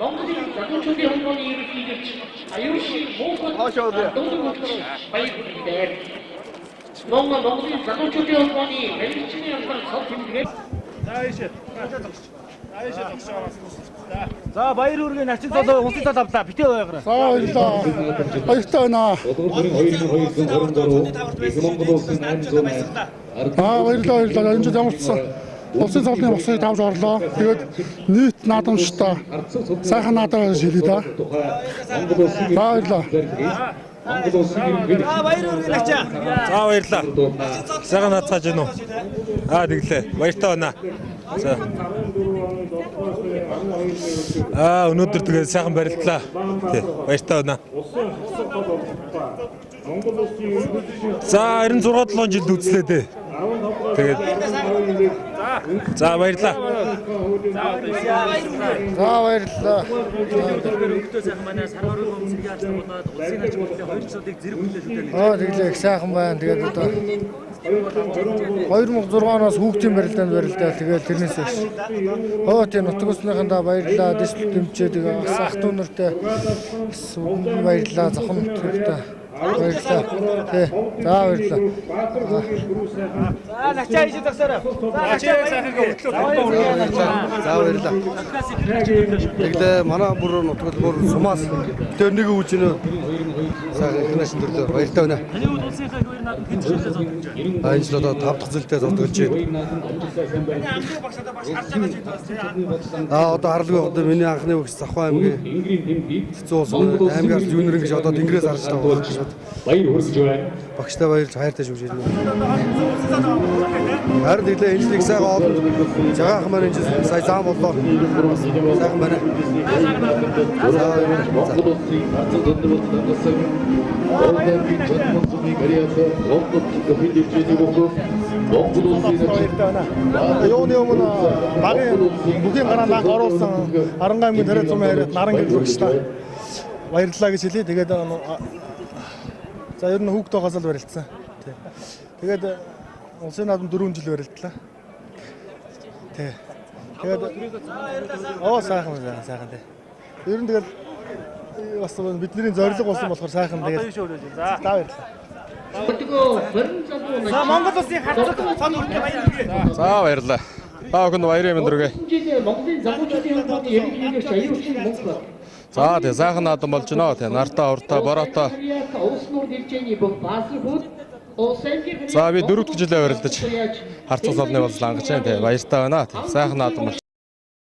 Монголын залуучуудын холбооны ерөнхийлөгч аюулшиг Мөнхбат Дөнгөж баярлалаа. Монголын залуучуудын холбооны мэрэгчлийн албан цол тэмдэглэл. За баяр үргийн начин залуу унсын цол авлаа. Битээ байгаарай. За баярлалаа. Баяртай байна. Баярлалаа. Энэ ямар ч улсын цолны босыг тавж орлоо. Тэгээд нийт наадамштай сайхан наадам шилээ да. Баярлалаа. Баяр үргийн ачаа. За баярлалаа. Сайхан наацгааж гинөө. Тэглээ. Баяртай байна. За. Өнөөдөр тэгээ сайхан барилдлаа. Тий. Баяртай байна. За 96 жилд үзлээ дээ. Тэгээд за баярлалаа. За баярлалаа. Өглөө сайхан манай саргарын өмнө сэргийн алсан болоод улсын хажуудын хоёр цодыг зэрэг хүлээж өгдөө. Тэглээ их сайхан байна. Тэгээд одоо 2006 оноос хүүхдийн барилдаанд барилдаа. Тэгээд тэрнээс биш. Тийм нутгуусныхандаа баярлалаа. Дэс тэмчээ тэгээд ах дүү нартай баярлалаа. Зохон нутгуудаа баярлалаа. Тий. За баярлалаа. За начаа хийж тагсараа. За баярлалаа. Тэглээ манай бүр нутгал бүр сумаас тэр нэг үжинэ. Сайхан их нашин төрлөө баяртай байна. Таны үед улсынхаа хоёр наадам хэн зөвшөөрсөн зодож байна? Энэ жил одоо 5 дахь зэлтэй зодголж байна. Одоо харлаг одоо миний анхны өгс Завхан аймгийн хэцүү ус аймгаар юунэр ингэж одоо тэнгэрээс харж байгаа шүү. Баяр хүргэж байна. Багштай баярлж хайртай шүүж ирнэ. Харин тэглээ энэ жилийг сайхан олон жагаах маань энэ жил сая зам боллоо. Сайхан байна. Юуны өмнө багийн бүхий гараа наг оруулсан 10 аймгийн тариа зам яриад наран гэж багшлаа. Баярлалаа гэж хэлье. Тэгээд за ер нь хүүхдээ хасал барилдсан. Тэгээд улсын наадам 4 жил барилдлаа. Тий. Тэгээд сайхан тий. Ер нь тэгэл бас бидний зорилго болсон болохоор сайхан тэгээд за баярлалаа. За Монгол улсын харцаг цол үргээ баяр үргээ. За баярлалаа. Та бүхэнд баярын мэнд хүргэе. Монголын залуучуудын холбооны ерөнхийлөгч аюулшиг Мөнхбат. За тэгээ сайхан наадам болж байна. Тэгээ нартаа уртаа бороотой. За би 4 дахь жилээ барилдаж харцаг цолны болол ангаж байна. Тэгээ баяртай байна. Сайхан наадам болж